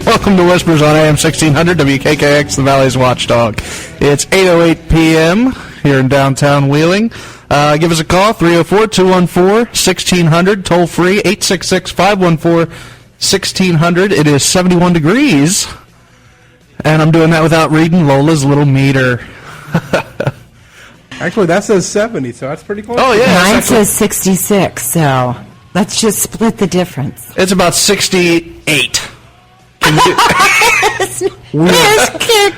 Welcome to Whispers on AM 1600 WKKX, the Valley's Watchdog. It's 8:08 p.m. here in downtown Wheeling. Give us a call, 304-214-1600, toll free, 866-514-1600. It is 71 degrees, and I'm doing that without reading Lola's little meter. Actually, that says 70, so that's pretty close. Oh, yeah. Mine says 66, so let's just split the difference. It's about 68. It's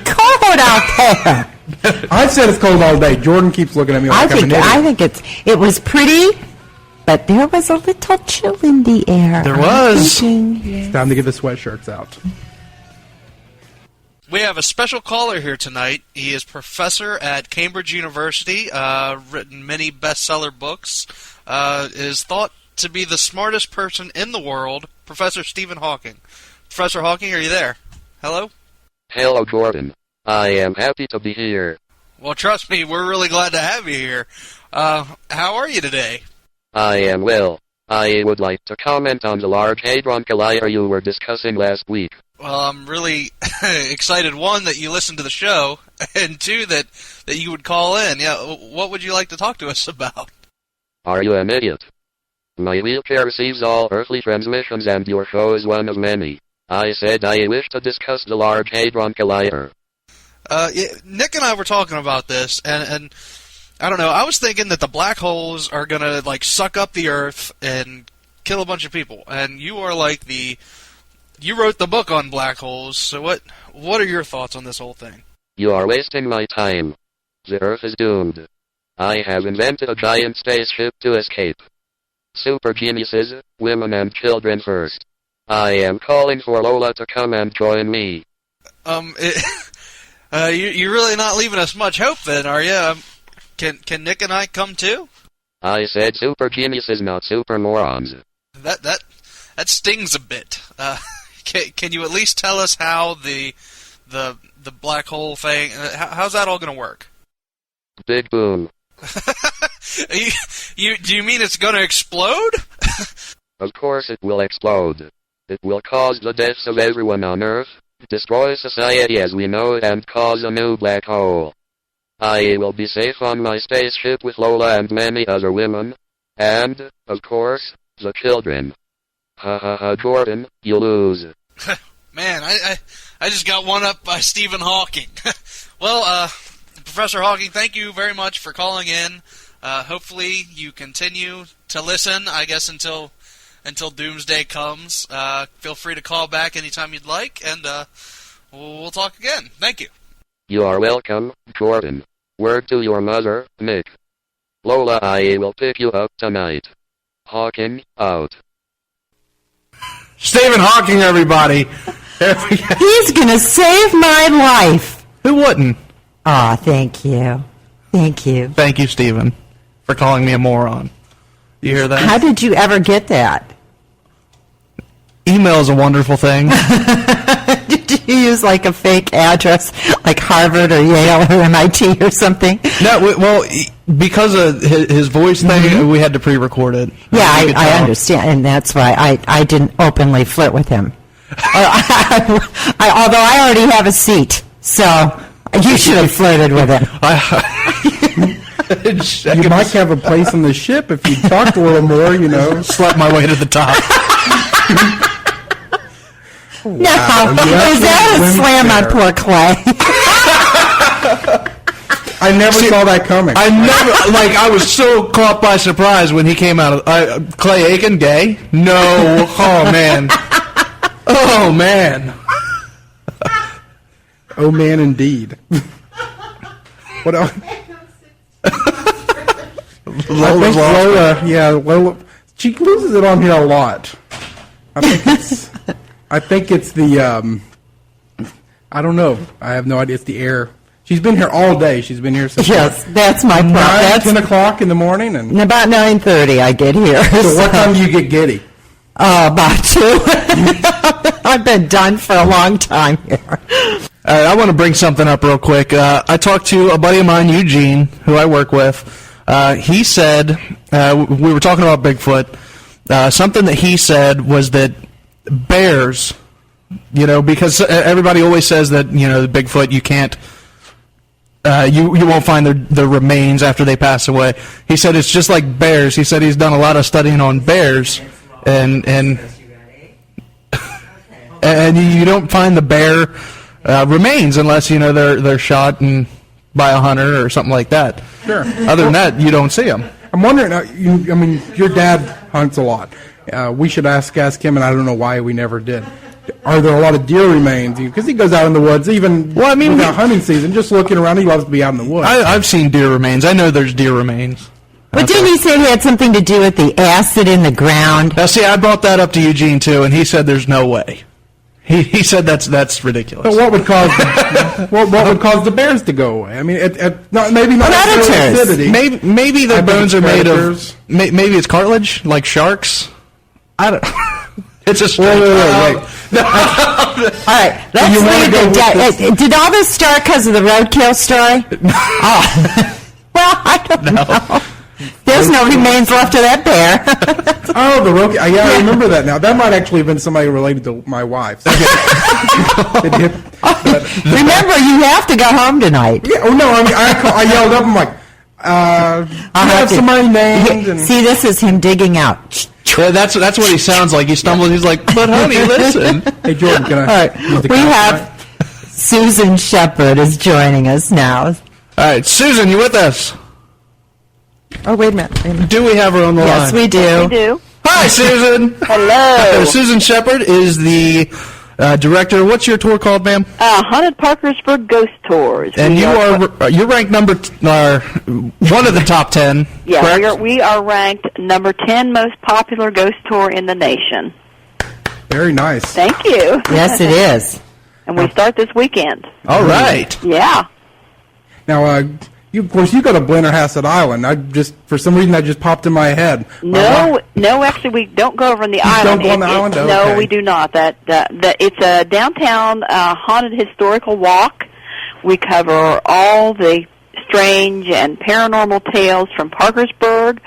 cold out there. I said it's cold all day. Jordan keeps looking at me like I'm an idiot. I think it was pretty, but there was a little chill in the air. There was. It's time to get the sweatshirts out. We have a special caller here tonight. He is professor at Cambridge University, written many bestseller books, is thought to be the smartest person in the world, Professor Stephen Hawking. Professor Hawking, are you there? Hello? Hello, Jordan. I am happy to be here. Well, trust me, we're really glad to have you here. How are you today? I am well. I would like to comment on the Large Hadron Collider you were discussing last week. Well, I'm really excited, one, that you listened to the show, and two, that you would call in. Yeah, what would you like to talk to us about? Are you an idiot? My wheelchair receives all earthly transmissions and your show is one of many. I said I wish to discuss the Large Hadron Collider. Nick and I were talking about this, and I don't know, I was thinking that the black holes are going to, like, suck up the Earth and kill a bunch of people. And you are like you wrote the book on black holes, so what are your thoughts on this whole thing? You are wasting my time. The Earth is doomed. I have invented a giant spaceship to escape. Super geniuses, women and children first. I am calling for Lola to come and join me. You're really not leaving us much hope then, are you? Can Nick and I come too? I said super geniuses, not super morons. That stings a bit. Can you at least tell us how the black hole thing? How's that all going to work? Big boom. Do you mean it's going to explode? Of course it will explode. It will cause the deaths of everyone on Earth, destroy society as we know it, and cause a new black hole. I will be safe on my spaceship with Lola and many other women, and, of course, the children. Ha ha ha, Jordan, you lose. Man, I just got one up by Stephen Hawking. Well, Professor Hawking, thank you very much for calling in. Hopefully you continue to listen, I guess, until doomsday comes. Feel free to call back anytime you'd like, and we'll talk again. Thank you. You are welcome, Jordan. Word to your mother, Nick. Lola, I will pick you up tonight. Hawking, out. Stephen Hawking, everybody. He's going to save my life. Who wouldn't? Aw, thank you. Thank you. Thank you, Stephen, for calling me a moron. You hear that? How did you ever get that? Email is a wonderful thing. Did you use like a fake address, like Harvard or Yale or MIT or something? No, well, because of his voice thing, we had to pre-record it. Yeah, I understand, and that's why I didn't openly flirt with him. Although I already have a seat, so you should have flirted with him. You might have a place on the ship if you talked a little more, you know. Slept my way to the top. Wow. No, is that a slam on poor Clay? I never saw that coming. I was so caught by surprise when he came out of, Clay Aiken, gay? No. Oh, man. Oh, man. Oh, man, indeed. What else? Lola, she loses it on here a lot. I think it's the, I don't know. I have no idea. It's the air. She's been here all day. She's been here since that's my problem. 10 o'clock in the morning. And about 9:30 I get here. So what time do you get giddy? About 2. I've been done for a long time here. All right, I want to bring something up real quick. I talked to a buddy of mine, Eugene, who I work with. He said, we were talking about Bigfoot. Something that he said was that bears Because everybody always says that, the Bigfoot, you can't, you won't find their remains after they pass away. He said it's just like bears. He said he's done a lot of studying on bears, and you don't find the bear remains unless, they're shot by a hunter or something like that. Sure. Other than that, you don't see them. I'm wondering, your dad hunts a lot. We should ask him, and I don't know why we never did. Are there a lot of deer remains? Because he goes out in the woods, even without hunting season, just looking around. He loves to be out in the woods. I've seen deer remains. I know there's deer remains. But didn't he say he had something to do with the acid in the ground? Now, see, I brought that up to Eugene, too, and he said there's no way. He said that's ridiculous. But what would cause what would cause the bears to go away? I mean, maybe not acidity. Maybe their bones are made of. Maybe it's cartilage, like sharks. I don't. It's a strange. Wait. No. All right, let's leave the dead. Did all this start because of the roadkill story? Oh. Well, I don't know. There's no remains left of that bear. Oh, the roadkill. Yeah, I remember that now. That might actually have been somebody related to my wife. Remember, you have to go home tonight. Yeah. Oh no! I yelled up. I'm like, I have somebody named. See, this is him digging out. Yeah, that's what he sounds like. He stumbles. He's like, "But honey, listen." Hey Jordan, can I? All right, we have Susan Shepard is joining us now. All right, Susan, you with us? Oh, wait a minute. Do we have her on the line? Yes, we do. Yes, we do. Hi, Susan. Hello. Susan Shepard is the director. What's your tour called, ma'am? Haunted Parkersburg Ghost Tours. And you're ranked one of the top 10. Yeah, we are ranked number 10 most popular ghost tour in the nation. Very nice. Thank you. Yes, it is. And we start this weekend. All right. Yeah. Now, of course, you go to Blennerhassett Island. For some reason, that just popped in my head. No, actually, we don't go over on the island. Don't go on the island? Okay. No, we do not. It's a downtown haunted historical walk. We cover all the strange and paranormal tales from Parkersburg,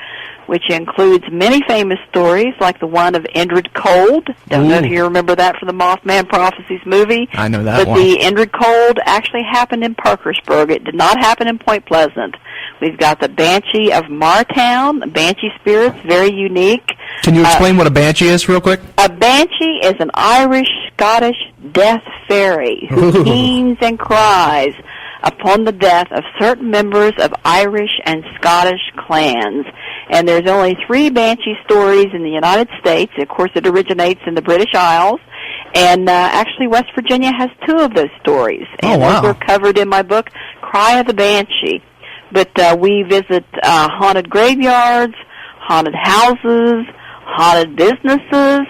which includes many famous stories like the one of Indrid Cold. Don't know if you remember that from the Mothman Prophecies movie. I know that one. But the Indrid Cold actually happened in Parkersburg. It did not happen in Point Pleasant. We've got the Banshee of Martown, Banshee spirits, very unique. Can you explain what a banshee is real quick? A banshee is an Irish-Scottish death fairy who keens and cries upon the death of certain members of Irish and Scottish clans. And there's only 3 banshee stories in the United States. Of course, it originates in the British Isles. And actually, West Virginia has 2 of those stories. And those are covered in my book, Cry of the Banshee. But we visit haunted graveyards, haunted houses, haunted businesses.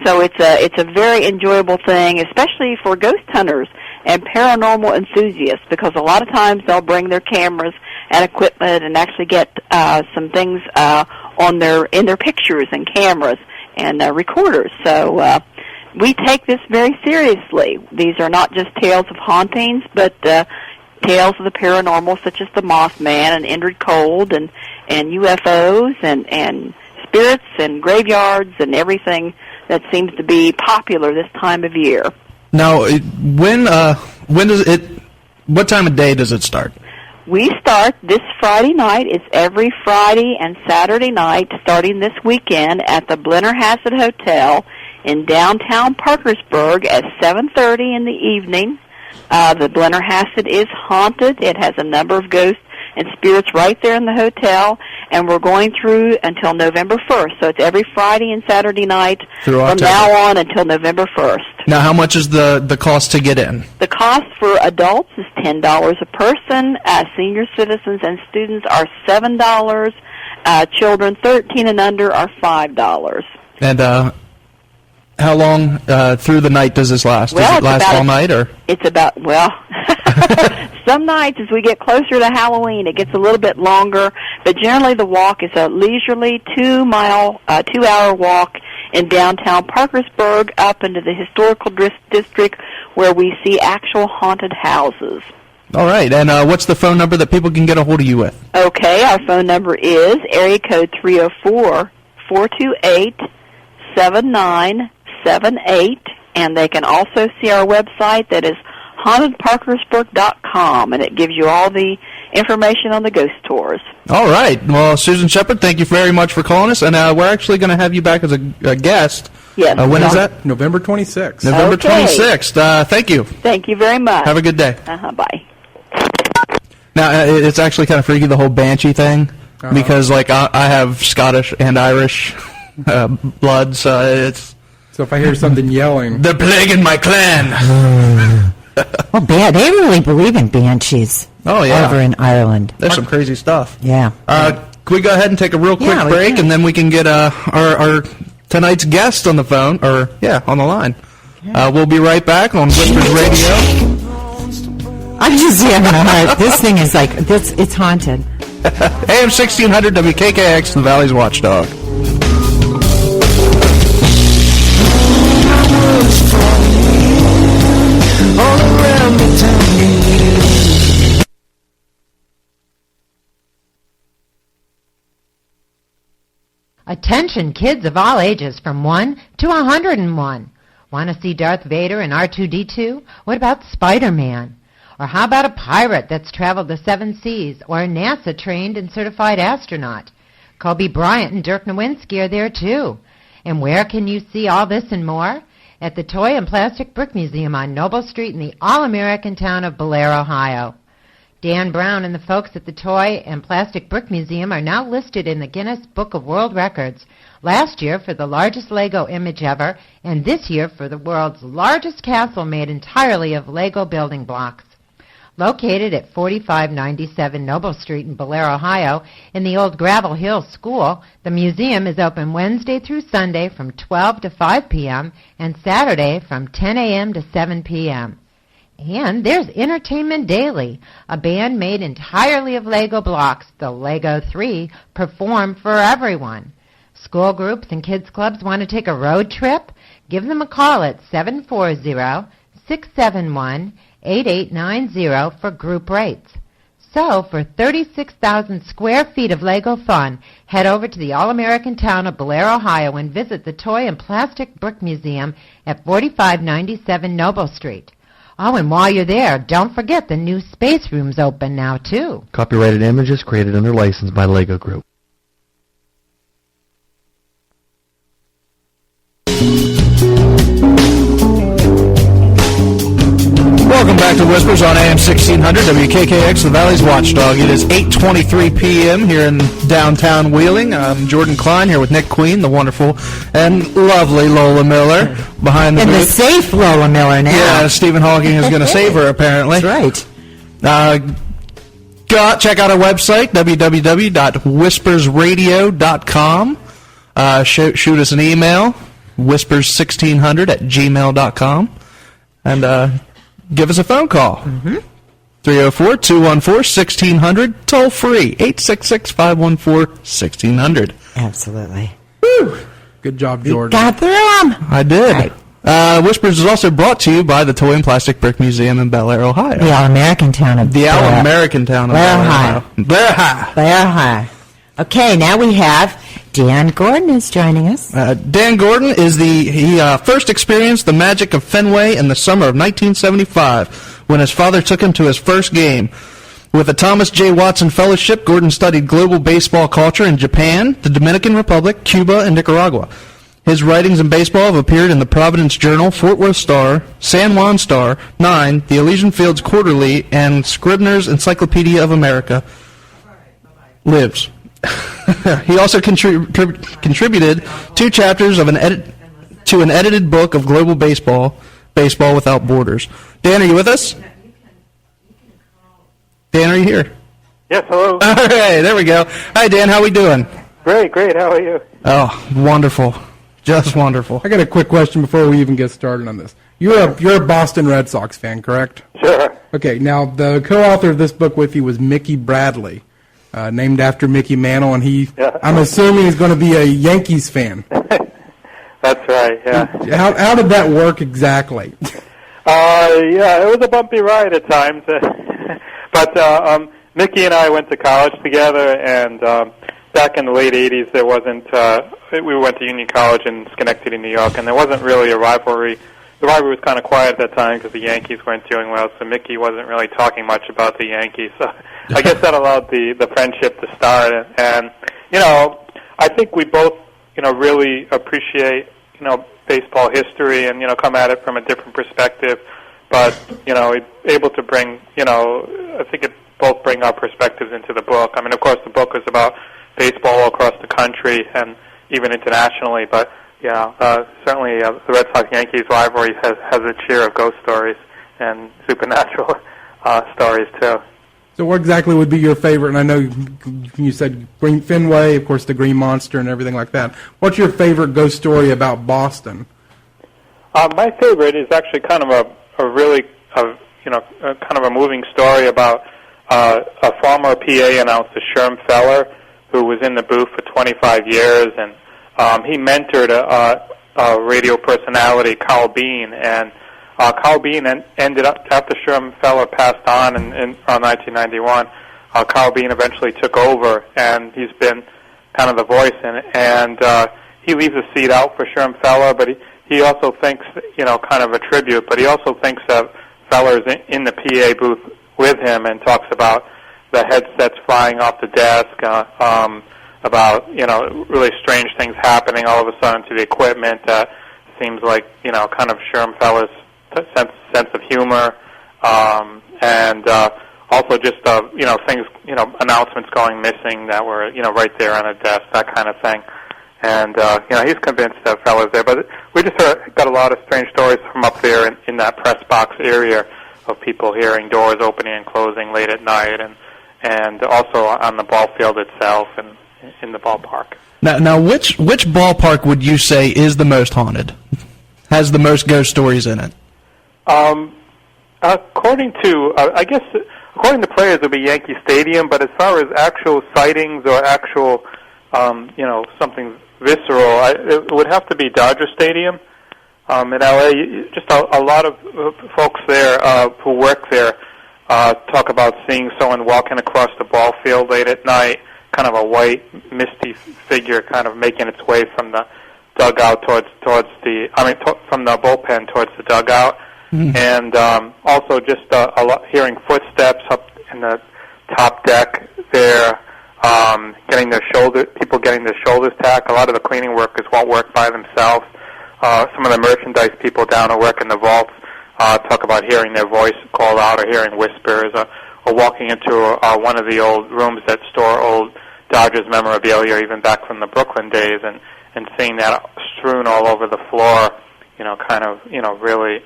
So it's a very enjoyable thing, especially for ghost hunters and paranormal enthusiasts, because a lot of times they'll bring their cameras and equipment and actually get some things in their pictures and cameras and recorders. So we take this very seriously. These are not just tales of hauntings, but tales of the paranormal, such as the Mothman and Indrid Cold and UFOs and spirits and graveyards and everything that seems to be popular this time of year. Now, when does it? What time of day does it start? We start this Friday night. It's every Friday and Saturday night, starting this weekend at the Blennerhassett Hotel in downtown Parkersburg at 7:30 in the evening. The Blennerhassett is haunted. It has a number of ghosts and spirits right there in the hotel, and we're going through until November 1st. So it's every Friday and Saturday night from now on until November 1st. Now, how much is the cost to get in? The cost for adults is $10 a person. Senior citizens and students are $7. Children 13 and under are $5. And how long through the night does this last? Well, does it last all night, or? It's about, some nights as we get closer to Halloween, it gets a little bit longer, but generally the walk is a leisurely 2-hour walk in downtown Parkersburg up into the historical district where we see actual haunted houses. All right, and what's the phone number that people can get a hold of you with? Okay, our phone number is area code 304-428-7978, and they can also see our website that is hauntedparkersburg.com, and it gives you all the information on the ghost tours. All right. Well, Susan Shepard, thank you very much for calling us, and we're actually going to have you back as a guest. Yes. When is that? November 26th. November Okay. 26th. Thank you. Thank you very much. Have a good day. Bye. Now, it's actually kind of freaky, the whole Banshee thing, because, like, I have Scottish and Irish blood, so it's... So if I hear something yelling... The plague in my clan! Well, they really believe in banshees. Oh, yeah. Over in Ireland. There's some crazy stuff. Yeah. Can we go ahead and take a real quick break, and then we can get our tonight's guest on the phone, on the line. We'll be right back on Whispers Radio. I'm just having a heart. This thing is like, it's haunted. AM 1600 WKKX, the Valley's Watchdog. Attention kids of all ages from 1 to 101. Want to see Darth Vader and R2-D2? What about Spider-Man? Or how about a pirate that's traveled the 7 seas, or a NASA-trained and certified astronaut? Kobe Bryant and Dirk Nowinski are there too. And where can you see all this and more? At the Toy and Plastic Brick Museum on Noble Street in the all-American town of Blair, Ohio. Dan Brown and the folks at the Toy and Plastic Brick Museum are now listed in the Guinness Book of World Records, last year for the largest Lego image ever, and this year for the world's largest castle made entirely of Lego building blocks. Located at 4597 Noble Street in Blair, Ohio, in the old Gravel Hill School, the museum is open Wednesday through Sunday from 12 to 5 p.m. and Saturday from 10 a.m. to 7 p.m. And there's Entertainment Daily, a band made entirely of Lego blocks, the Lego 3, perform for everyone. School groups and kids clubs want to take a road trip? Give them a call at 740-671-8890 for group rates. So, for 36,000 square feet of Lego fun, head over to the all-American town of Blair, Ohio, and visit the Toy and Plastic Brick Museum at 4597 Noble Street. Oh, and while you're there, don't forget the new space room's open now, too. Copyrighted images created under license by Lego Group. Welcome back to Whispers on AM 1600 WKKX, the Valley's Watchdog. It is 8:23 p.m. here in downtown Wheeling. I'm Jordan Klein here with Nick Queen, the wonderful and lovely Lola Miller behind the booth. And the safe Lola Miller now. Yeah, Stephen Hawking is going to save her, apparently. That's right. Check out our website, www.whispersradio.com. Shoot us an email, whispers1600@gmail.com. And give us a phone call. 304-214-1600, toll free, 866-514-1600. Absolutely. Woo! Good job, Jordan. Got through them. I did. Right. Whispers is also brought to you by the Toy and Plastic Brick Museum in Bel Air, Ohio. The all-American town of The all-American town of Blair, Bel Air, Ohio. Blair, Ohio. Blair, Ohio. Okay, now we have Dan Gordon is joining us. Dan Gordon is he first experienced the magic of Fenway in the summer of 1975 when his father took him to his first game. With the Thomas J. Watson Fellowship, Gordon studied global baseball culture in Japan, the Dominican Republic, Cuba, and Nicaragua. His writings in baseball have appeared in the Providence Journal, Fort Worth Star, San Juan Star, 9, the Elysian Fields Quarterly, and Scribner's Encyclopedia of America. Lives. He also contributed 2 chapters of to an edited book of global baseball, Baseball Without Borders. Dan, are you with us? Dan, are you here? Yes, hello. All right, there we go. Hi, Dan. How we doing? Great. How are you? Oh, wonderful. Just wonderful. I got a quick question before we even get started on this. You're a Boston Red Sox fan, correct? Sure. Okay, now the co-author of this book with you was Mickey Bradley, named after Mickey Mantle, and I'm assuming he's going to be a Yankees fan. That's right, yeah. How did that work exactly? It was a bumpy ride at times. But Mickey and I went to college together, and back in the late 80s, there wasn't, we went to Union College in Schenectady, New York, and there wasn't really a rivalry the rivalry was kind of quiet at that time because the Yankees weren't doing well, so Mickey wasn't really talking much about the Yankees. So I guess that allowed the friendship to start. And I think we both, really appreciate, baseball history and, come at it from a different perspective. But, able to bring, I think it both bring our perspectives into the book. I mean, of course, the book is about baseball all across the country and even internationally, but certainly the Red Sox-Yankees rivalry has its share of ghost stories and supernatural stories, too. So what exactly would be your favorite? And I know you said Green Fenway, of course, the Green Monster and everything like that. What's your favorite ghost story about Boston? My favorite is actually kind of a really, kind of a moving story about a former PA announcer, Sherm Feller, who was in the booth for 25 years, and he mentored a radio personality, Carl Bean, and Carl Bean ended up, after Sherm Feller passed on in 1991, Carl Bean eventually took over, and he's been kind of the voice, and he leaves a seat out for Sherm Feller, but he also thinks, kind of a tribute, but he also thinks that Feller's in the PA booth with him and talks about the headsets flying off the desk, about, really strange things happening all of a sudden to the equipment that seems like, kind of Sherm Feller's sense of humor, and also just, things, announcements going missing that were, right there on a desk, that kind of thing. And, he's convinced that Feller's there. But we just got a lot of strange stories from up there in that press box area of people hearing doors opening and closing late at night, and also on the ball field itself and in the ballpark. Now, which ballpark would you say is the most haunted? Has the most ghost stories in it? According to players, it would be Yankee Stadium. But as far as actual sightings or actual, something visceral, it would have to be Dodger Stadium in LA. Just a lot of folks there who work there talk about seeing someone walking across the ball field late at night, kind of a white, misty figure, kind of making its way from the dugout from the bullpen towards the dugout, and also just a lot, hearing footsteps up in the top deck there, people getting their shoulders tacked. A lot of the cleaning workers won't work by themselves. Some of the merchandise people down who work in the vaults talk about hearing their voice called out or hearing whispers, or walking into one of the old rooms that store old Dodgers memorabilia, even back from the Brooklyn days, and seeing that strewn all over the floor, kind of, really,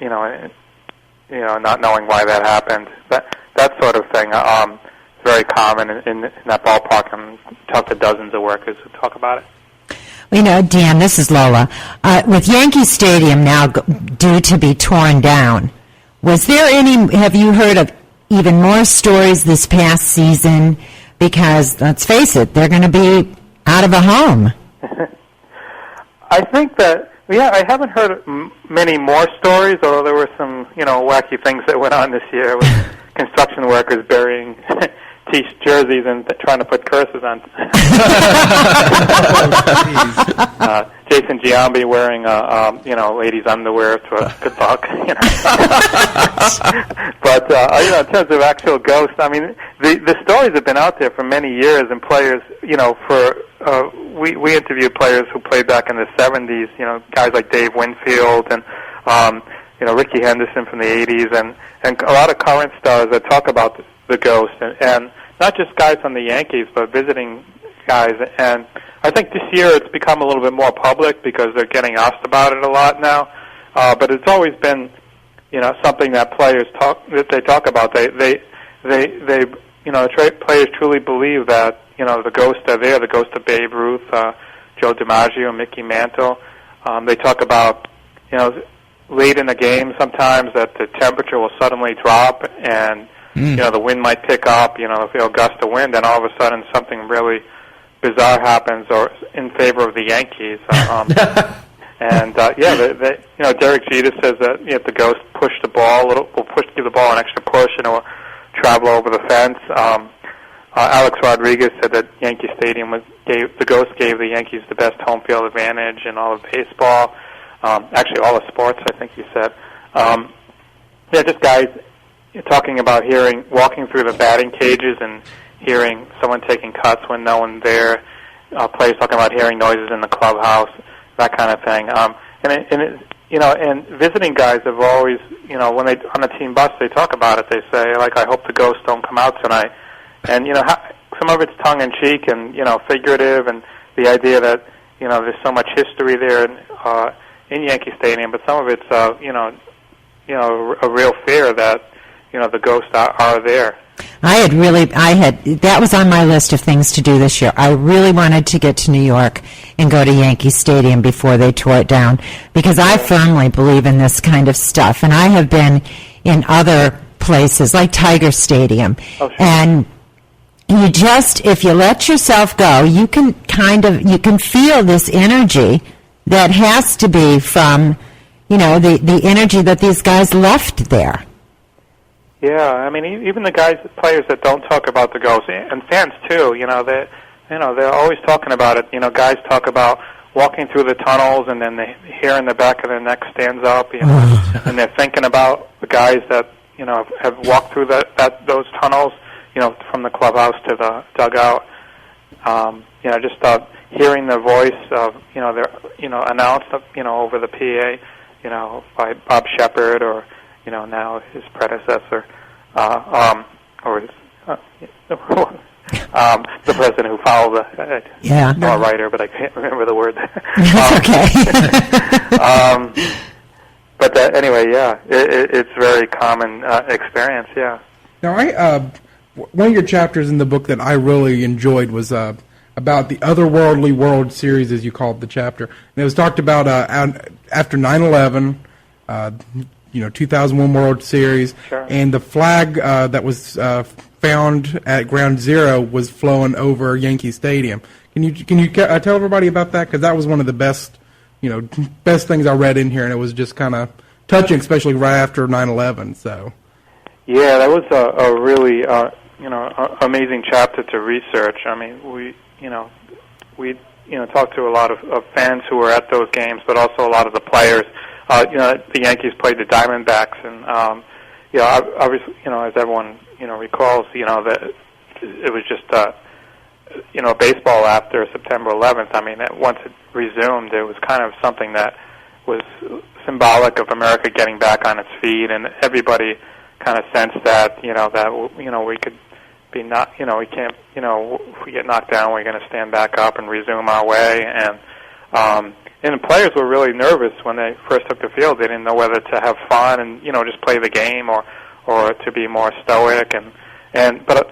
not knowing why that happened. That sort of thing, very common in that ballpark, and talk to dozens of workers who talk about it. Dan, this is Lola. With Yankee Stadium now due to be torn down, have you heard of even more stories this past season? Because, let's face it, they're going to be out of a home. I think that, I haven't heard many more stories, although there were some, wacky things that went on this year with construction workers burying jerseys and trying to put curses on. Jason Giambi wearing, ladies' underwear to a good luck. But in terms of actual ghosts, I mean, the stories have been out there for many years, and players, we interviewed players who played back in the 70s, guys like Dave Winfield and Ricky Henderson from the 80s, and a lot of current stars that talk about the ghost, and not just guys on the Yankees, but visiting guys. And I think this year it's become a little bit more public because they're getting asked about it a lot now. But it's always been, something that players talk about. They players truly believe that, the ghosts are there, the ghost of Babe Ruth, Joe DiMaggio, Mickey Mantle. They talk about, late in the game sometimes that the temperature will suddenly drop and, the wind might pick up, if a gust of wind, and all of a sudden something really bizarre happens or in favor of the Yankees. Derek Jeter says that if the ghost push the ball, give the ball an extra push and it will travel over the fence. Alex Rodriguez said that Yankee Stadium the ghost gave the Yankees the best home field advantage in all of baseball. Actually, all the sports, I think you said. Yeah, just guys talking about walking through the batting cages and hearing someone taking cuts when no one's there. Players talking about hearing noises in the clubhouse, that kind of thing. And visiting guys have always, when they on the team bus, they talk about it. They say, like, I hope the ghosts don't come out tonight. And some of it's tongue in cheek and figurative, and the idea that there's so much history there in Yankee Stadium, but some of it's a real fear that the ghosts are there. That was on my list of things to do this year. I really wanted to get to New York and go to Yankee Stadium before they tore it down, because I firmly believe in this kind of stuff. And I have been in other places like Tiger Stadium. Oh, sure. And if you let yourself go, you can feel this energy that has to be from, the energy that these guys left there. Yeah, I mean, even the players that don't talk about the ghosts, and fans too, they're always talking about it. Guys talk about walking through the tunnels, and then the hair in the back of their neck stands up, and they're thinking about the guys that have walked through those tunnels, from the clubhouse to the dugout. Just hearing the voice of they're announced over the PA, by Bob Shepard or now his predecessor, or his, the president who followed the writer, but I can't remember the word. Okay. But anyway, yeah, it's very common experience. Yeah. Now, one of your chapters in the book that I really enjoyed was about the Otherworldly World Series, as you called the chapter. And it was talked about after 9/11. 2001 World Series, sure. And the flag that was found at Ground Zero was flown over Yankee Stadium. Can you tell everybody about that? Because that was one of the best things I read in here, and it was just kind of touching, especially right after 9/11. So, yeah, that was a really amazing chapter to research. I mean, we talked to a lot of fans who were at those games, but also a lot of the players. The Yankees played the Diamondbacks, and obviously, as everyone recalls, that it was just baseball after September 11th. I mean, once it resumed, it was kind of something that was symbolic of America getting back on its feet, and everybody kind of sensed that we could be not we can't if we get knocked down, we're going to stand back up and resume our way. And the players were really nervous when they first took the field. They didn't know whether to have fun and just play the game or to be more stoic. But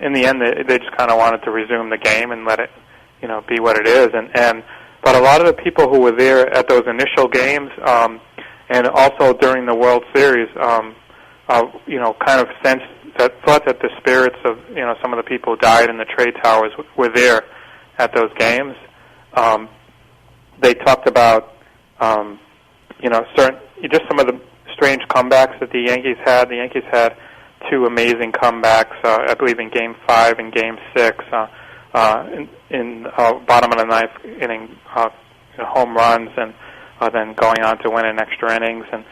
in the end, they just kind of wanted to resume the game and let it be what it is. But a lot of the people who were there at those initial games and also during the World Series, kind of thought that the spirits of some of the people who died in the trade towers were there at those games. They talked about, just some of the strange comebacks that the Yankees had. The Yankees had two amazing comebacks, I believe in Game 5 and Game 6, in bottom of the ninth inning, home runs, and then going on to win in extra innings. And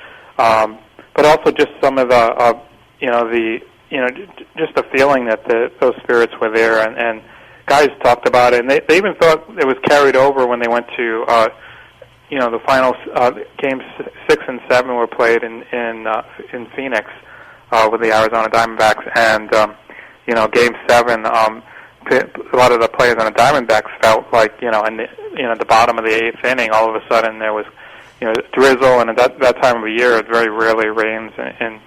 but also just some of the, just the feeling that those spirits were there, and guys talked about it, and they even thought it was carried over when they went to, the finals. Games 6 and 7 were played in Phoenix with the Arizona Diamondbacks, and Game 7, a lot of the players on the Diamondbacks felt like in the bottom of the 8th inning, all of a sudden there was drizzle, and at that time of the year it very rarely rains, and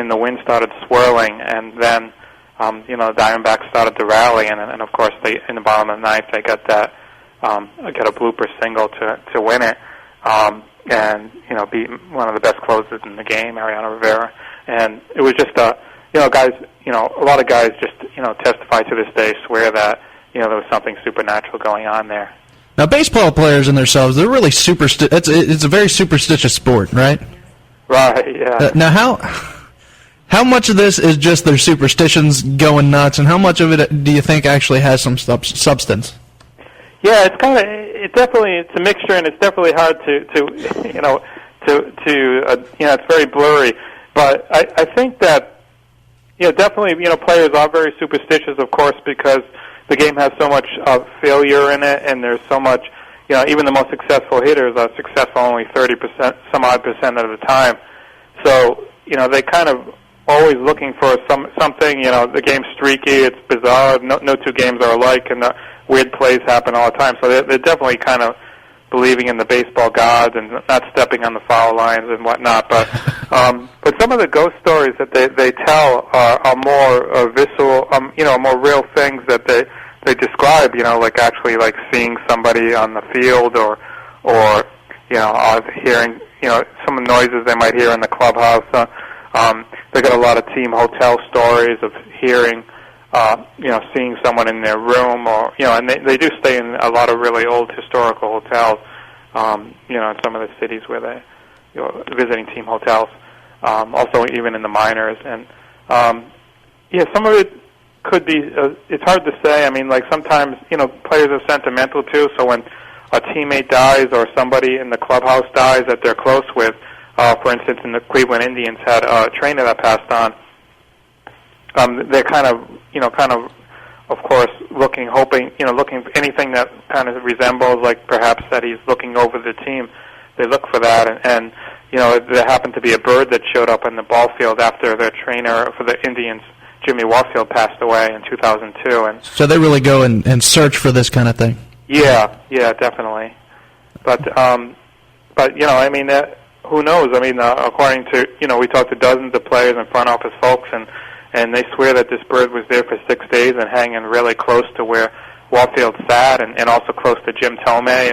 the wind started swirling, and then the Diamondbacks started to rally, and of course in the bottom of the ninth they got that got a blooper single to win it, and beat one of the best closers in the game, Mariano Rivera, and it was just guys, a lot of guys just testify to this day, swear that there was something supernatural going on there. Now, baseball players in themselves, they're really it's a very superstitious sport, right? Right. Yeah. Now, how much of this is just their superstitions going nuts, and how much of it do you think actually has some substance? Yeah, it's kind of it's a mixture, and it's definitely hard to you know, it's very blurry. But I think that, definitely, players are very superstitious, of course, because the game has so much failure in it, and there's so much, even the most successful hitters are successful only 30%, some odd percent of the time. So, they kind of always looking for something, the game's streaky, it's bizarre, no two games are alike, and weird plays happen all the time. So they're definitely kind of believing in the baseball gods and not stepping on the foul lines and whatnot. But some of the ghost stories that they tell are more visceral, more real things that they describe, like actually like seeing somebody on the field or hearing, some noises they might hear in the clubhouse. They got a lot of team hotel stories of hearing, seeing someone in their room, or and they do stay in a lot of really old historical hotels, in some of the cities where they, visiting team hotels, also even in the minors, and some of it could be. It's hard to say. I mean, like sometimes players are sentimental too. So when a teammate dies or somebody in the clubhouse dies that they're close with, for instance, in the Cleveland Indians had a trainer that passed on. They're kind of course, looking for anything that kind of resembles, like perhaps that he's looking over the team. They look for that, and there happened to be a bird that showed up in the ball field after their trainer for the Indians, Jimmy Warfield, passed away in 2002. And so they really go and search for this kind of thing. Yeah, definitely. But I mean, who knows? I mean, according to we talked to dozens of players and front office folks, and they swear that this bird was there for 6 days and hanging really close to where Warfield sat, and also close to Jim Tomei,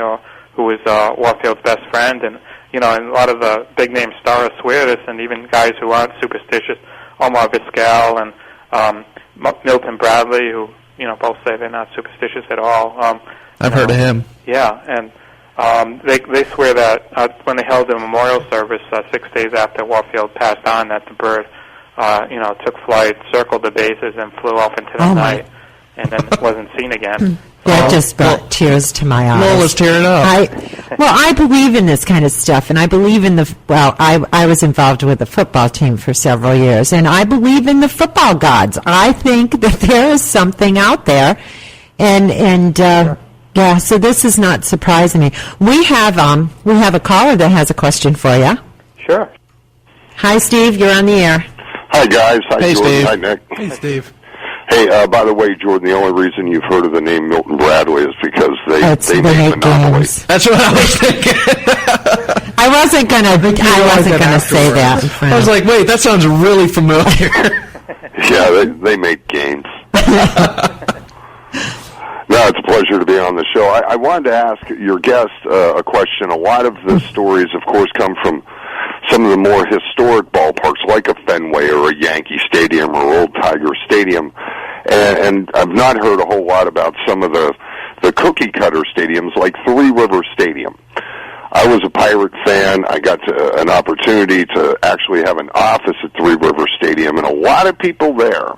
who was Warfield's best friend, and and a lot of the big name stars swear this, and even guys who aren't superstitious, Omar Vizquel and Milton Bradley, who both say they're not superstitious at all. I've heard of him. Yeah, and they swear that when they held a memorial service 6 days after Warfield passed on, that the bird took flight, circled the bases, and flew off into the night, and then wasn't seen again. That just brought tears to my eyes. Lola's tearing up. I believe in this kind of stuff, and I believe in I was involved with a football team for several years, and I believe in the football gods. I think that there is something out there, and yeah, so this is not surprising me. We have a caller that has a question for you. Sure. Hi, Steve. You're on the air. Hi, guys. Hi, hey, Jordan. Steve. Hi, Nick. Hey, Steve. Hey, by the way, Jordan, the only reason you've heard of the name Milton Bradley is because they make Monopoly. Games. That's what I was thinking. I wasn't gonna say that. I was like, wait, that sounds really familiar. Yeah, they make games. No, it's a pleasure to be on the show. I wanted to ask your guest a question. A lot of the stories, of course, come from some of the more historic ballparks, like a Fenway or a Yankee Stadium or Old Tiger Stadium, and I've not heard a whole lot about some of the cookie-cutter stadiums, like Three River Stadium. I was a Pirate fan. I got an opportunity to actually have an office at Three River Stadium, and a lot of people there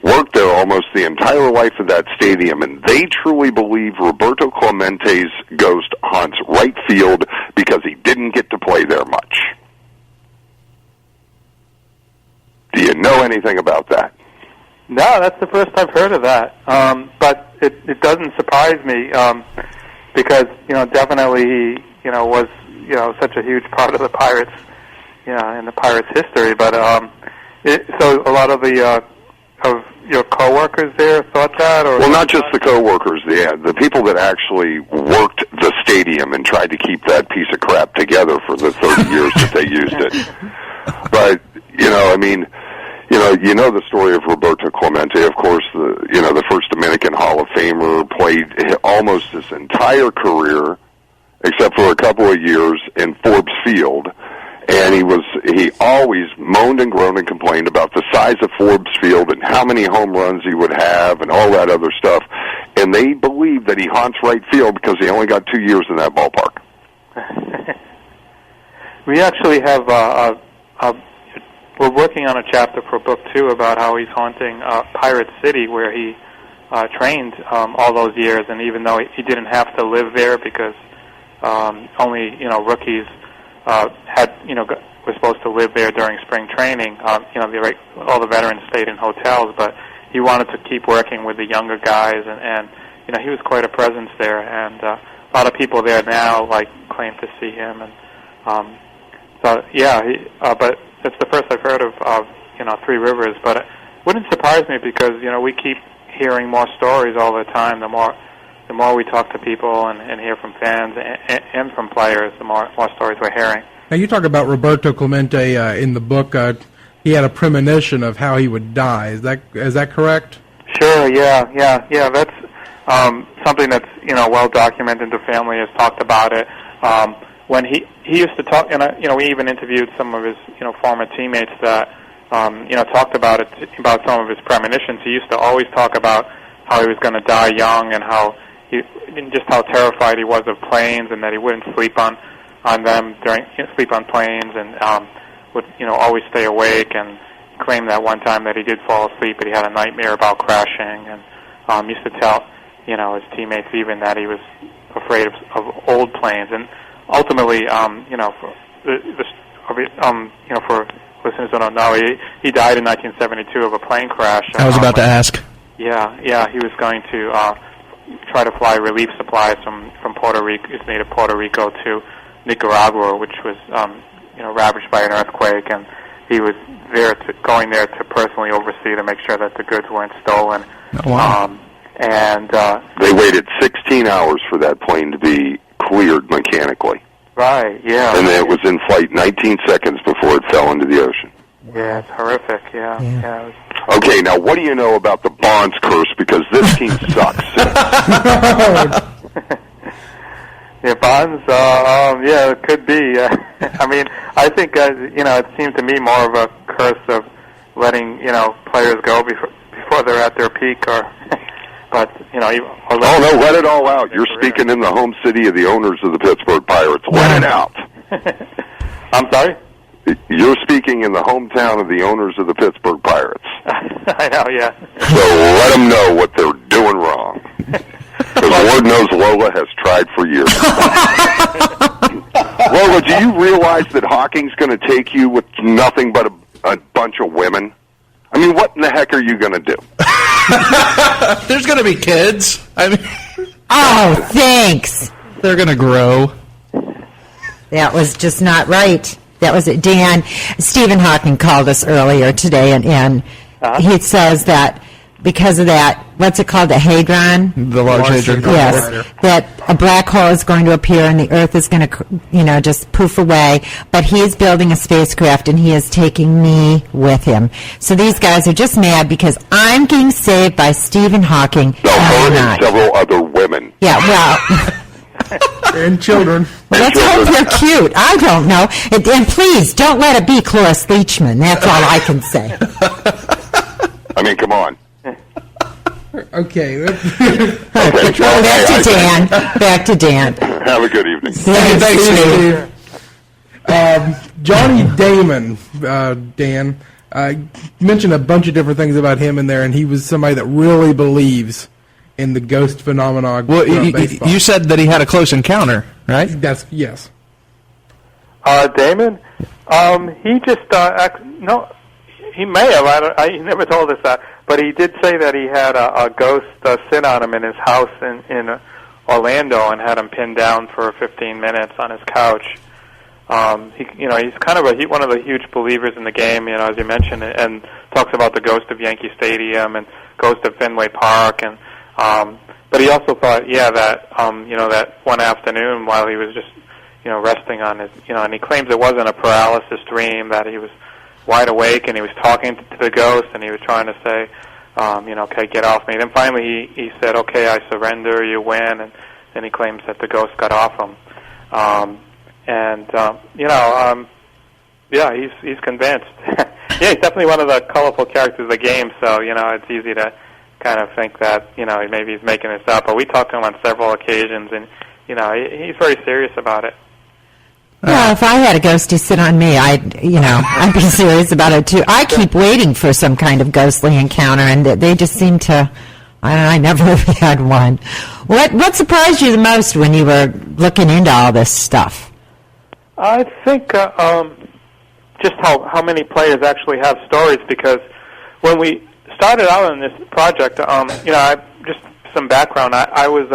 worked there almost the entire life of that stadium, and they truly believe Roberto Clemente's ghost haunts right field because he didn't get to play there much. Do you know anything about that? No, that's the first I've heard of that. But it doesn't surprise me because definitely he was such a huge part of the Pirates, in the Pirates' history. But so a lot of of your coworkers there thought that, or not just the coworkers, the people that actually worked the stadium and tried to keep that piece of crap together for the 30 years that they used it. But you know the story of Roberto Clemente, of course, the first Dominican Hall of Famer, played almost his entire career, except for a couple of years, in Forbes Field. And he always moaned and groaned and complained about the size of Forbes Field and how many home runs he would have and all that other stuff. And they believe that he haunts right field because he only got 2 years in that ballpark. We actually have we're working on a chapter for book 2 about how he's haunting Pirate City, where he trained all those years, and even though he didn't have to live there because only rookies were supposed to live there during spring training. All the veterans stayed in hotels, but he wanted to keep working with the younger guys, and he was quite a presence there. And a lot of people there now claim to see him, and but it's the first I've heard of Three Rivers. But it wouldn't surprise me because we keep hearing more stories all the time. The more we talk to people and hear from fans and from players, the more stories we're hearing. Now, you talk about Roberto Clemente in the book. He had a premonition of how he would die. Is that correct? Sure. Yeah. That's something that's well documented. The family has talked about it. When he used to talk, and we even interviewed some of his former teammates that talked about it, about some of his premonitions. He used to always talk about how he was going to die young and just how terrified he was of planes, and that he wouldn't sleep on them sleep on planes, and would always stay awake, and claimed that one time that he did fall asleep, but he had a nightmare about crashing, and used to tell his teammates even that he was afraid of old planes. And ultimately, for listeners who don't know, he died in 1972 of a plane crash. I was about to ask. Yeah, he was going to try to fly relief supplies from Puerto Rico, his native Puerto Rico, to Nicaragua, which was ravaged by an earthquake, and he was going there to personally oversee to make sure that the goods weren't stolen. Oh, wow. They waited 16 hours for that plane to be cleared mechanically. Right, yeah. And then it was in flight 19 seconds before it fell into the ocean. Yeah, it's horrific, yeah. Okay, now what do you know about the Bonds curse? Because this team sucks. Yeah, Bonds, it could be. I mean, I think, it seemed to me more of a curse of letting, players go before they're at their peak, but, let it all out. You're speaking in the home city of the owners of the Pittsburgh Pirates. Let it out. I'm sorry? You're speaking in the hometown of the owners of the Pittsburgh Pirates. I know, yeah. So let them know what they're doing wrong. Because Lord knows Lola has tried for years. Lola, do you realize that Hawking's going to take you with nothing but a bunch of women? I mean, what in the heck are you going to do? There's going to be kids. I mean, oh, thanks. They're going to grow. That was just not right. That was it. Dan, Stephen Hawking called us earlier today, and he says that because of that, what's it called, the hadron? The Large Hadron Collider. Yes, that a black hole is going to appear and the Earth is going to, just poof away. But he's building a spacecraft, and he is taking me with him. So these guys are just mad because I'm getting saved by Stephen Hawking. No, her and several other women. Yeah, well... and children. Well, let's hope they're cute. I don't know. And please, don't let it be Cloris Leachman. That's all I can say. I mean, come on. Okay. Back to Dan. Have a good evening. Thanks, Steve. Johnny Damon, Dan, mentioned a bunch of different things about him in there, and he was somebody that really believes in the ghost phenomenon. Well, you said that he had a close encounter, right? Yes. Damon, he just no, he may have. He never told us that, but he did say that he had a ghost sit on him in his house in Orlando and had him pinned down for 15 minutes on his couch. He's kind of one of the huge believers in the game, as you mentioned, and talks about the ghost of Yankee Stadium and ghost of Fenway Park, and but he also thought, that that one afternoon while he was just resting on his, and he claims it wasn't a paralysis dream, that he was wide awake and he was talking to the ghost and he was trying to say, okay, get off me. Then finally he said, okay, I surrender, you win, and then he claims that the ghost got off him. He's convinced. He's definitely one of the colorful characters of the game, so, it's easy to kind of think that, maybe he's making this up. But we talked to him on several occasions, and, he's very serious about it. Well, if I had a ghosty sit on me, I'd be serious about it too. I keep waiting for some kind of ghostly encounter, and they just seem to I never had one. What surprised you the most when you were looking into all this stuff? I think just how many players actually have stories, because when we started out on this project, just some background. I was,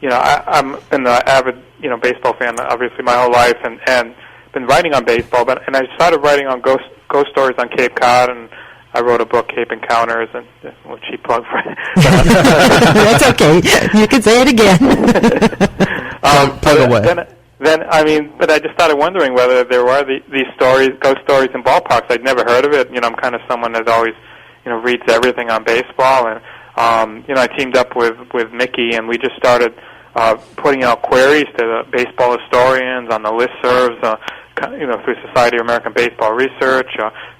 I'm been an avid, baseball fan, obviously, my whole life, and been writing on baseball. And I started writing on ghost stories on Cape Cod, and I wrote a book, Cape Encounters, and a little cheap plug for it. That's okay. You can say it again. Plug away. But I just started wondering whether there were these stories, ghost stories in ballparks. I'd never heard of it. I'm kind of someone that always, reads everything on baseball. And, I teamed up with Mickey, and we just started putting out queries to the baseball historians on the listservs, through Society of American Baseball Research.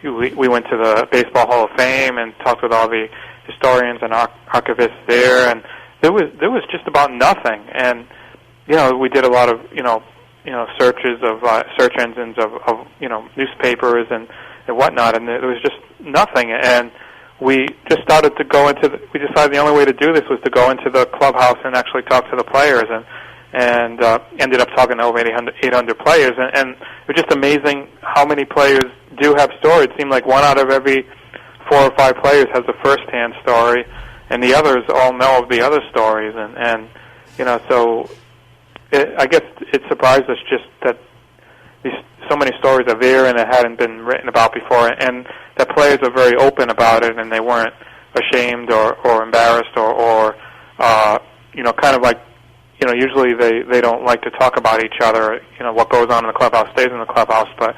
We went to the Baseball Hall of Fame and talked with all the historians and archivists there, and there was just about nothing. And we did a lot of searches of search engines of newspapers and whatnot, and there was just nothing. And we just started to go into. We decided the only way to do this was to go into the clubhouse and actually talk to the players, and ended up talking to over 800 players, and it was just amazing how many players do have stories. It seemed like 1 out of every 4 or 5 players has a first-hand story, and the others all know of the other stories, and so I guess it surprised us just that so many stories are there and it hadn't been written about before, and that players are very open about it, and they weren't ashamed or embarrassed or kind of like, usually they don't like to talk about each other. What goes on in the clubhouse stays in the clubhouse. But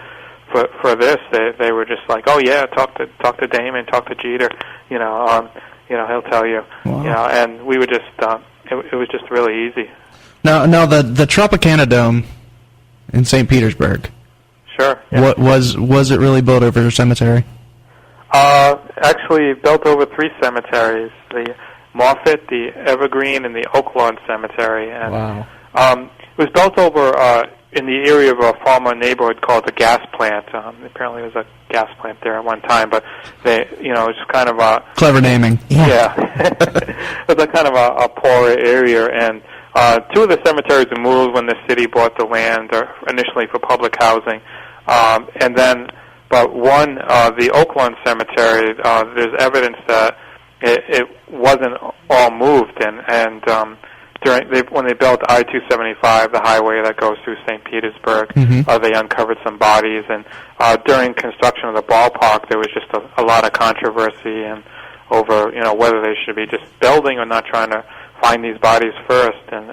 for this, they were just like, oh yeah, talk to Damon, talk to Jeter. He'll tell you. Wow. And we were just it was just really easy. Now the Tropicana Dome in St. Petersburg. Sure. Yeah. What was it really built over a cemetery? Actually, built over 3 cemeteries. The Moffett, the Evergreen, and the Oaklawn Cemetery. And, wow. It was built over in the area of a former neighborhood called the gas plant. Apparently there was a gas plant there at one time, but it's kind of a... Clever naming. Yeah. It was a kind of a poorer area, and 2 of the cemeteries were moved when the city bought the land initially for public housing. But one, the Oaklawn Cemetery, there's evidence that it wasn't all moved, and when they built I-275, the highway that goes through St. Petersburg, they uncovered some bodies, and during construction of the ballpark, there was just a lot of controversy and over whether they should be just building or not trying to find these bodies first. And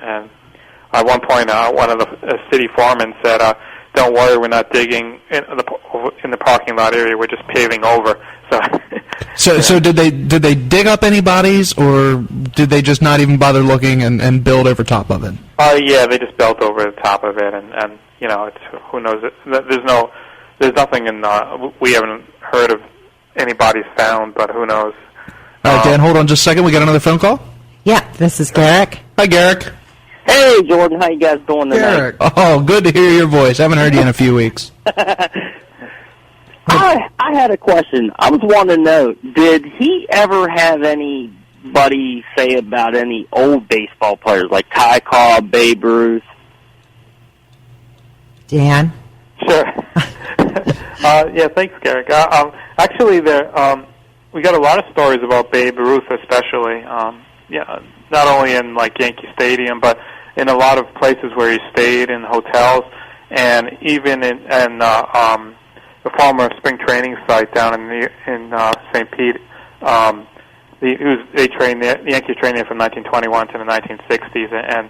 at one point, one of the city foremen said, "Don't worry, we're not digging in the parking lot area. We're just paving over." So did they dig up any bodies, or did they just not even bother looking and build over top of it? Yeah, they just built over the top of it, and it's, who knows? There's nothing in. We haven't heard of any bodies found, but who knows? All right, Dan, hold on just a second. We got another phone call. Yeah, this is Garrick. Hi, Garrick. Hey, Jordan. How you guys doing tonight? Garrick. Oh, good to hear your voice. Haven't heard you in a few weeks. I had a question. I was wanting to know, did he ever have anybody say about any old baseball players like Ty Cobb, Babe Ruth? Dan? Sure. Yeah, thanks, Garrick. Actually, we got a lot of stories about Babe Ruth, especially. Not only in like Yankee Stadium, but in a lot of places where he stayed, in hotels, and even in the former spring training site down in St. Pete. The Yankees trained there from 1921 to the 1960s, and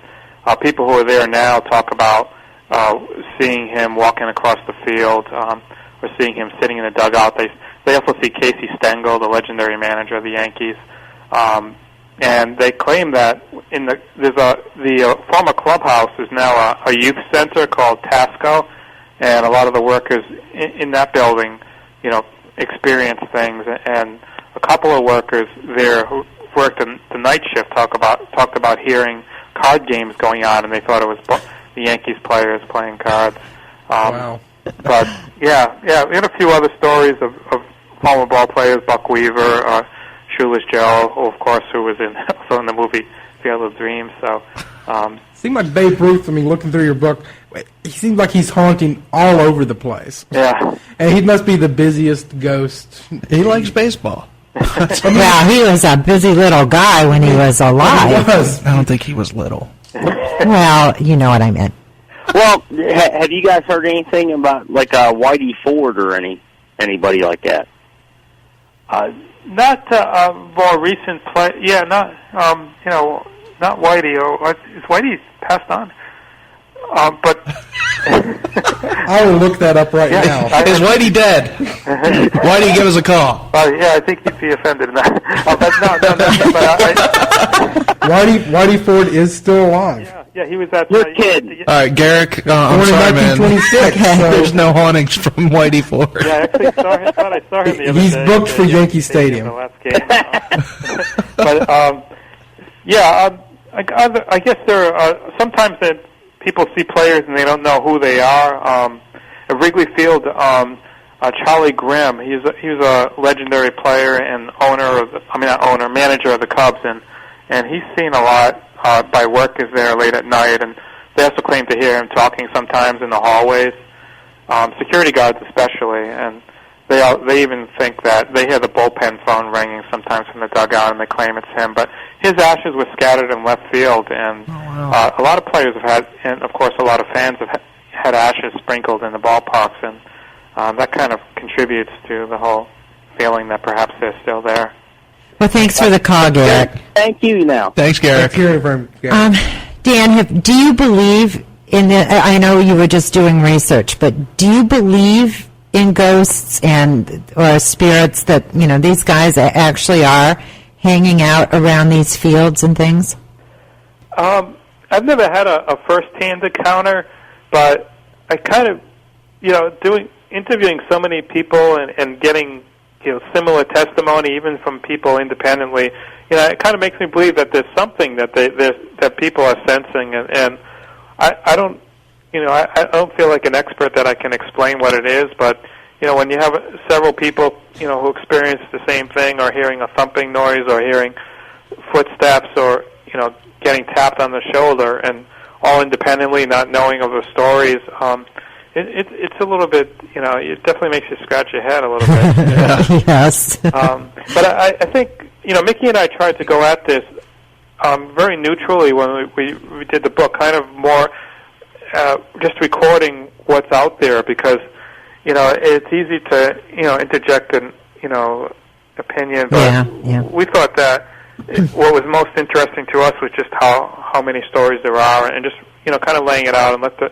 people who are there now talk about seeing him walking across the field, or seeing him sitting in the dugout. They also see Casey Stengel, the legendary manager of the Yankees, and they claim that the former clubhouse is now a youth center called Tasco, and a lot of the workers in that building, experience things. And a couple of workers there who worked the night shift talked about hearing card games going on, and they thought it was the Yankees players playing cards. Wow. But we had a few other stories of former ball players, Buck Weaver, Shoeless Joe, of course, who was also in the movie Field of Dreams. So, seemed like Babe Ruth. I mean, looking through your book, he seems like he's haunting all over the place. Yeah, and he must be the busiest ghost. He likes baseball. Well, he was a busy little guy when he was alive. He was. I don't think he was little. Well, you know what I meant. Well, have you guys heard anything about like Whitey Ford or anybody like that? not more recent play. Yeah, not not Whitey. Is Whitey passed on? But I will look that up right now. Is Whitey dead? Whitey, give us a call. Yeah, I think he'd be offended. Whitey Ford is still alive. Yeah, he was at. You're kidding. All right, Garrick. I'm Born in sorry, man. 1926. So There's no hauntings from Whitey Ford. Yeah, I actually thought I saw him the other he's day. booked for Yankee Stadium. The last game. But I guess there are sometimes that people see players and they don't know who they are. At Wrigley Field, Charlie Grimm, he was a legendary player and manager of the Cubs, and he's seen a lot by workers there late at night, and they also claim to hear him talking sometimes in the hallways, security guards especially, and they even think that they hear the bullpen phone ringing sometimes from the dugout, and they claim it's him. But his ashes were scattered in left field, and a lot of players have had, and of course a lot of fans have had ashes sprinkled in the ballparks, and that kind of contributes to the whole feeling that perhaps they're still there. Well, thanks for the call, Garrett. Thank you now. Thanks, Garrett. Dan, do you believe in the, I know you were just doing research, but do you believe in ghosts or spirits that, these guys actually are hanging out around these fields and things? I've never had a first-hand encounter, but I kind of, interviewing so many people and getting, similar testimony, even from people independently, it kind of makes me believe that there's something that that people are sensing, and I don't, I don't feel like an expert that I can explain what it is, but when you have several people, who experience the same thing, or hearing a thumping noise, or hearing footsteps, or getting tapped on the shoulder, and all independently, not knowing of the stories, it's a little bit, it definitely makes you scratch your head a little bit. Yes. But I think, Mickey and I tried to go at this very neutrally when we did the book, kind of more just recording what's out there, because, it's easy to, interject an, opinion, but we thought that what was most interesting to us was just how many stories there are, and just, kind of laying it out and let the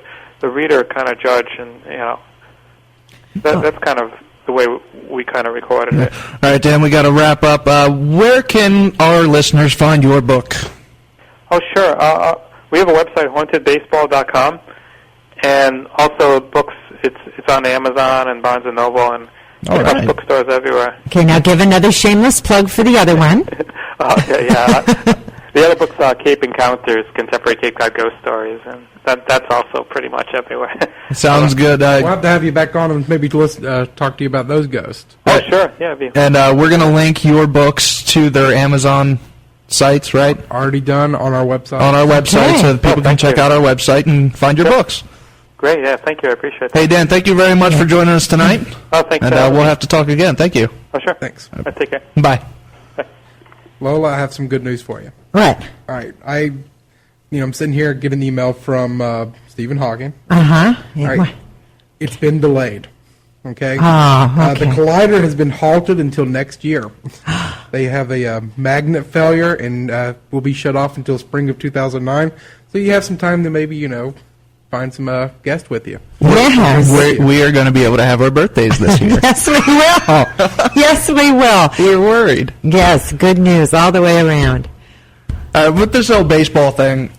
reader kind of judge, and that's kind of the way we kind of recorded it. All right, Dan, we got to wrap up. Where can our listeners find your book? Oh, sure. We have a website, hauntedbaseball.com, and also books. It's on Amazon and Barnes and Noble and bookstores everywhere. Okay, now give another shameless plug for the other one. Okay, yeah. The other book's Cape Encounters, Contemporary Cape Cod Ghost Stories, and that's also pretty much everywhere. Sounds good. We'll have to have you back on and maybe talk to you about those ghosts. Oh, sure. Yeah. And we're going to link your books to their Amazon sites, right? Already done on our website. On our website, so that people can check out our website and find your books. Great, yeah, thank you, I appreciate it. Hey, Dan, thank you very much for joining us tonight. Oh, thanks. And we'll have to talk again. Thank you. Oh, sure. Thanks. Take care. Bye. Lola, I have some good news for you. What? All right, I'm sitting here getting an email from Stephen Hawking. Uh-huh. All right, it's been delayed. Okay. Okay. The collider has been halted until next year. They have a magnet failure and will be shut off until spring of 2009. So you have some time to maybe find some guests with you. Yes. We are going to be able to have our birthdays this year. Yes, we will. Yes, we will. We're worried. Yes, good news all the way around. With this whole baseball thing,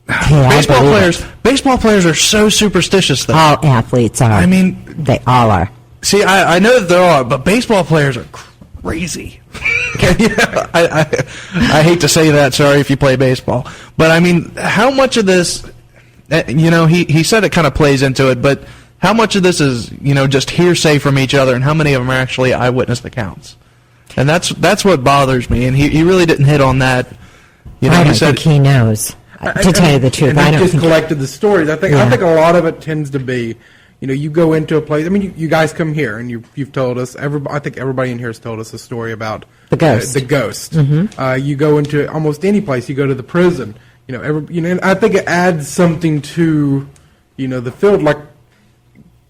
baseball players are so superstitious, though. All athletes are. I mean, they all are. See, I know that there are, but baseball players are crazy. I hate to say that. Sorry if you play baseball, but I mean, how much of this? He said it kind of plays into it, but how much of this is, just hearsay from each other, and how many of them are actually eyewitness accounts? And that's what bothers me. And he really didn't hit on that. You know, I he don't said think he knows. To tell you the truth, and I he don't just think. collected the stories. I think a lot of it tends to be, you know, you go into a place. I mean, you guys come here and you've told us. I think everybody in here has told us a story about The ghost. The ghost. Mm-hmm. You go into almost any place. You go to the prison. You know, and I think it adds something to, you know, the field. Like,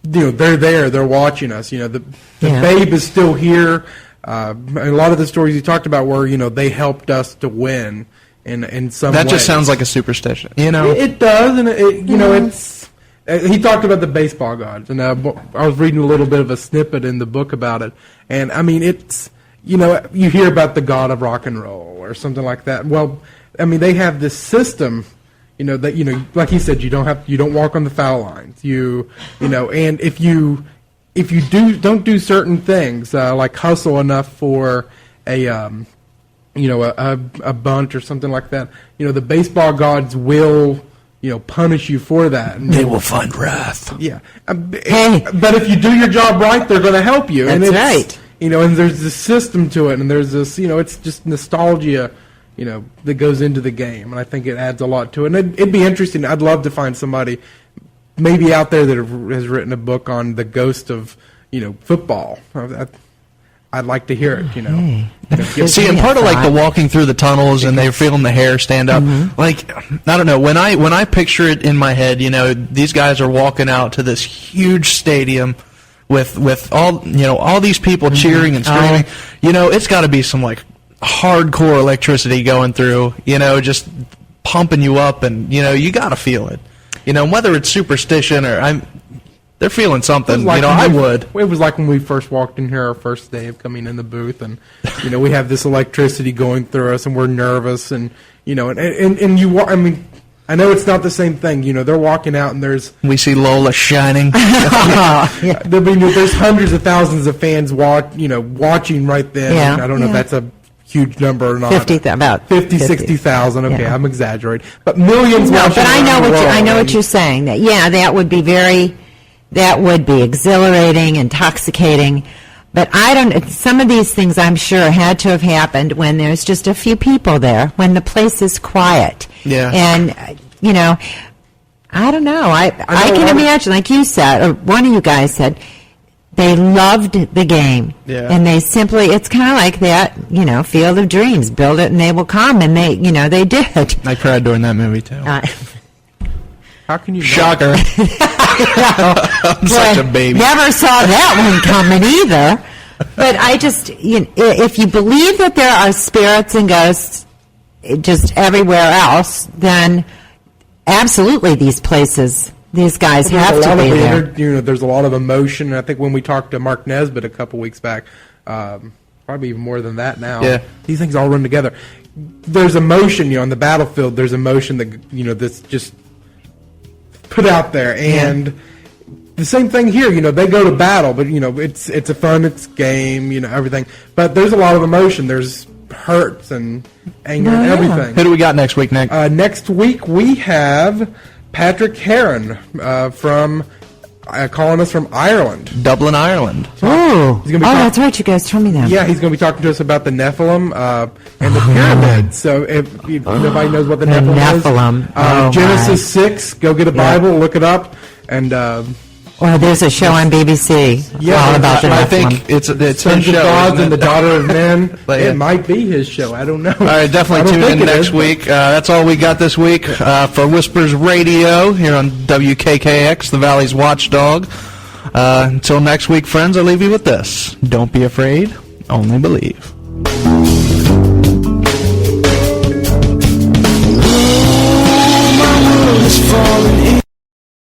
you know, they're there. They're watching us. You know, the babe is still here. A lot of the stories you talked about were, you know, they helped us to win. In some that ways. Just sounds like a superstition, you know. It does, and you know, it's. He talked about the baseball gods, and I was reading a little bit of a snippet in the book about it, and I mean, it's, you know, you hear about the god of rock and roll or something like that. Well, I mean, they have this system, you know, that, you know, like he said, you don't walk on the foul lines, you know, and if you don't do certain things like hustle enough for a you know, a bunt or something like that, you know, the baseball gods will, you know, punish you for that. And they will find wrath. Yeah. But if you do your job right, they're going to help you. That's right. You know, and there's this system to it, and there's this, you know, it's just nostalgia, you know, that goes into the game. And I think it adds a lot to it. And it'd be interesting. I'd love to find somebody maybe out there that has written a book on the ghost of, you know, football. I'd like to hear it, you know. See, and part of like the walking through the tunnels and they're feeling the hair stand up, like, I don't know, when I picture it in my head, you know, these guys are walking out to this huge stadium with all, you know, all these people cheering and screaming, you know, it's got to be some like hardcore electricity going through, you know, just pumping you up, and you know, you got to feel it, you know, whether it's superstition or they're feeling something, like, you know. I would. It was like when we first walked in here, our first day of coming in the booth, and you know, we have this electricity going through us, and we're nervous, and you know, and you. I mean, I know it's not the same thing. You know, they're walking out, and we see Lola shining. There's hundreds of thousands of fans watching right then. Yeah. And I don't know if that's a huge number or not. About 50, 60,000. Okay, Yeah. I'm exaggerating, but millions. No, watching but I know around what you're saying. That would be that would be exhilarating, intoxicating. But some of these things I'm sure had to have happened when there's just a few people there, when the place is quiet. Yeah. And, you know, I don't know. I can imagine, like you said, or one of you guys said, they loved the game. Yeah. And they simply, it's kind of like that, you know, Field of Dreams. Build it and they will come. And they did. I cried during that movie, too. How can you? Shocker. I'm such a baby. Never saw that one coming either. But I just, if you believe that there are spirits and ghosts just everywhere else, then absolutely these places, these guys have to be there. You know, there's a lot of emotion. And I think when we talked to Mark Nesbitt a couple weeks back, probably even more than that now. Yeah. These things all run together. There's emotion, you know, on the battlefield. There's emotion that, you know, that's just put out there, and the same thing here. You know, they go to battle, but you know, it's a fun, game, you know, everything. But there's a lot of emotion. There's hurts and anger and everything. Who do we got next week, Nick? Next week we have Patrick Heron from calling us from Ireland, Dublin, Ireland. Oh, that's right. You guys told me that. Yeah, he's going to be talking to us about the Nephilim and the pyramids. So if nobody knows what the Nephilim is, Genesis 6, go get a Bible, look it up, and well, there's a show on BBC all about the Nephilim. I think it's Sons his of show, Gods and the Daughter of Men. Yeah. It might be his show. I don't know. All right, definitely tune in next week. That's all we got this week for Whispers Radio here on WKKX, the Valley's Watchdog. Until next week, friends, I leave you with this. Don't be afraid, only believe.